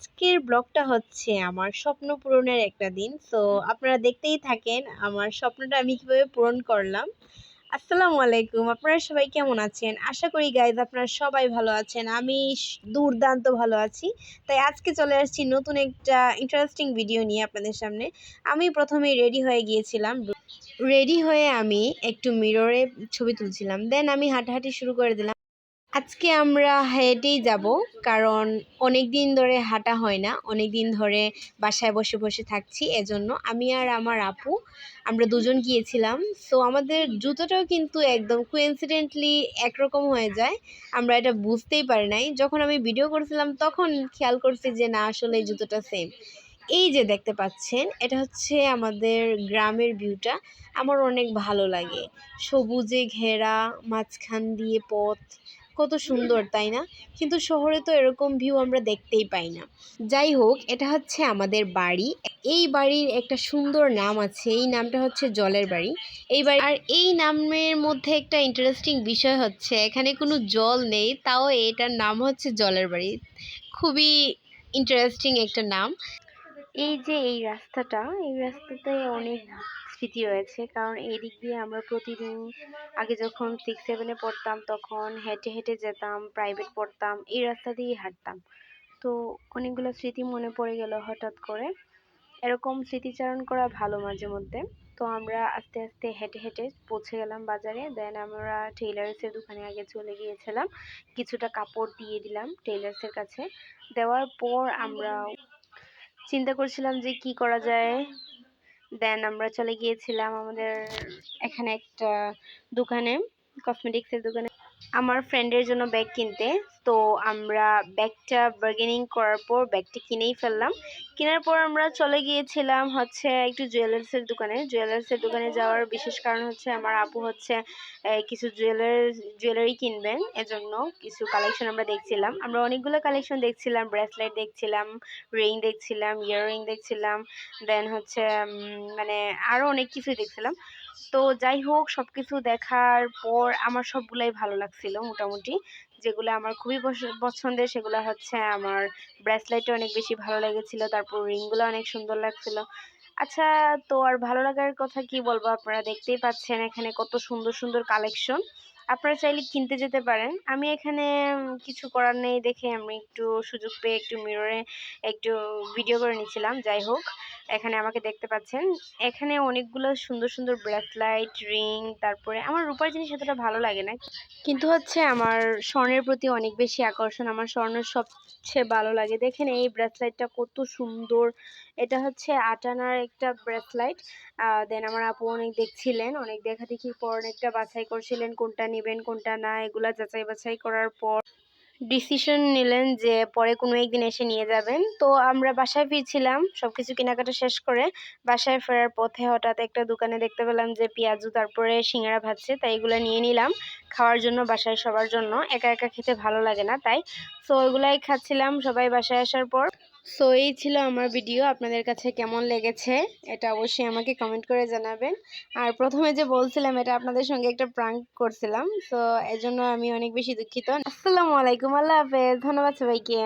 আজকের ব্লগটা হচ্ছে আমার স্বপ্ন পূরণের একটা দিন। সো আপনারা দেখতেই থাকেন আমার স্বপ্নটা আমি কিভাবে পূরণ করলাম। আসসালামু আলাইকুম, আপনারা সবাই কেমন আছেন? আশা করি গাইজ আপনারা সবাই ভালো আছেন। আমি দুর্দান্ত ভালো আছি। তাই আজকে চলে আসছি নতুন একটা ইন্টারেস্টিং ভিডিও নিয়ে আপনাদের সামনে। আমি প্রথমেই রেডি হয়ে গিয়েছিলাম। রেডি হয়ে আমি একটু মিররে ছবি তুলছিলাম, দেন আমি হাঁটাহাঁটি শুরু করে দিলাম। আজকে আমরা হেঁটেই যাব, কারণ অনেক দিন ধরে হাঁটা হয় না, অনেক দিন ধরে বাসায় বসে বসে থাকছি। এজন্য আমি আর আমার আপু আমরা দুজন গিয়েছিলাম। সো আমাদের জুতোটাও কিন্তু একদম কোইন্সিডেন্টলি একরকম হয়ে যায়, আমরা এটা বুঝতেই পারি নাই। যখন আমি ভিডিও করছিলাম তখন খেয়াল করছি যে না, আসলে এই জুতোটা সেম। এই যে দেখতে পাচ্ছেন, এটা হচ্ছে আমাদের গ্রামের ভিউটা। আমার অনেক ভালো লাগে, সবুজে ঘেরা, মাঝখান দিয়ে পথ, কত সুন্দর তাই না? কিন্তু শহরে তো এরকম ভিউ আমরা দেখতেই পাই না। যাই হোক, এটা হচ্ছে আমাদের বাড়ি। এই বাড়ির একটা সুন্দর নাম আছে, এই নামটা হচ্ছে জলের বাড়ি। এই বাড়ি, আর এই নামের মধ্যে একটা ইন্টারেস্টিং বিষয় হচ্ছে এখানে কোনো জল নেই, তাও এটার নাম হচ্ছে জলের বাড়ি। খুবই ইন্টারেস্টিং একটা নাম। এই যে এই রাস্তাটা, এই রাস্তাতে অনেক স্মৃতি রয়েছে, কারণ এই দিক দিয়ে আমরা প্রতিদিন আগে যখন 6-7-এ পড়তাম তখন হেঁটে হেঁটে যেতাম, প্রাইভেট পড়তাম, এই রাস্তা দিয়েই হাঁটতাম। তো অনেকগুলো স্মৃতি মনে পড়ে গেল হঠাৎ করে। এরকম স্মৃতিচারণ করা ভালো মাঝে মধ্যে। তো আমরা আস্তে আস্তে হেঁটে হেঁটে পৌঁছে গেলাম বাজারে। দেন আমরা টেইলার্সের দোকানে আগে চলে গিয়েছিলাম, কিছুটা কাপড় দিয়ে দিলাম টেইলার্সের কাছে। দেওয়ার পর আমরা চিন্তা করছিলাম যে কি করা যায়। দেন আমরা চলে গিয়েছিলাম আমাদের এখানে একটা দোকানে, কসমেটিক্সের দোকানে, আমার ফ্রেন্ডের জন্য ব্যাগ কিনতে। তো আমরা ব্যাগটা বার্গেনিং করার পর ব্যাগটা কিনেই ফেললাম। কেনার পর আমরা চলে গিয়েছিলাম হচ্ছে একটু জুয়েলার্সের দোকানে যাওয়ার বিশেষ কারণ হচ্ছে আমার আপু হচ্ছে কিছু জুয়েলারি কিনবেন, এজন্য কিছু কালেকশন আমরা দেখছিলাম। আমরা অনেকগুলো কালেকশন দেখছিলাম, ব্রেসলেট দেখছিলাম, রিং দেখছিলাম, ইয়াররিং দেখছিলাম, দেন হচ্ছে মানে আরও অনেক কিছুই দেখছিলাম। তো যাই হোক, সব কিছু দেখার পর আমার সবগুলাই ভালো লাগছিল মোটামুটি। যেগুলো আমার খুবই পছন্দের সেগুলো হচ্ছে আমার ব্রেসলেটটা অনেক বেশি ভালো লেগেছিল, তারপর রিংগুলো অনেক সুন্দর লাগছিল। আচ্ছা, তো আর ভালো লাগার কথা কি বলবো, আপনারা দেখতেই পাচ্ছেন এখানে কত সুন্দর সুন্দর কালেকশন। আপনারা চাইলে কিনতে যেতে পারেন। আমি এখানে কিছু করার নেই দেখে আমি একটু সুযোগ পেয়ে একটু মিররে একটু ভিডিও করে নিয়েছিলাম। যাই হোক, এখানে আমাকে দেখতে পাচ্ছেন, এখানে অনেকগুলো সুন্দর সুন্দর ব্রেসলাইট, রিং, তারপরে আমার রূপার জিনিস এতটা ভালো লাগে না, কিন্তু হচ্ছে আমার স্বর্ণের প্রতি অনেক বেশি আকর্ষণ। আমার স্বর্ণ সবচেয়ে ভালো লাগে। দেখেন এই ব্রেসলাইটটা কত সুন্দর, এটা হচ্ছে 8 আনার একটা ব্রেসলাইট। দেন আমার আপু অনেক দেখছিলেন, অনেক দেখা দেখির পর অনেকটা বাছাই করছিলেন কোনটা নেবেন কোনটা না, এগুলা যাচাই বাছাই করার পর ডিসিশন নিলেন যে পরে কোনো একদিন এসে নিয়ে যাবেন। তো আমরা বাসায় ফিরছিলাম সবকিছু কেনাকাটা শেষ করে। বাসায় ফেরার পথে হঠাৎ একটা দোকানে দেখতে পেলাম যে পেঁয়াজু তারপরে সিঙ্গারা ভাজছে, তাই এগুলো নিয়ে নিলাম খাওয়ার জন্য, বাসায় সবার জন্য। একা একা খেতে ভালো লাগে না তাই। সো ওইগুলাই খাচ্ছিলাম সবাই বাসায় আসার পর। সো এই ছিল আমার ভিডিও, আপনাদের কাছে কেমন লেগেছে এটা অবশ্যই আমাকে কমেন্ট করে জানাবেন। আর প্রথমে যে বলছিলাম এটা আপনাদের সঙ্গে একটা প্রাঙ্ক করছিলাম, সো এজন্য আমি অনেক বেশি দুঃখিত। আসসালামু আলাইকুম, আল্লাহ হাফেজ, ধন্যবাদ সবাইকে।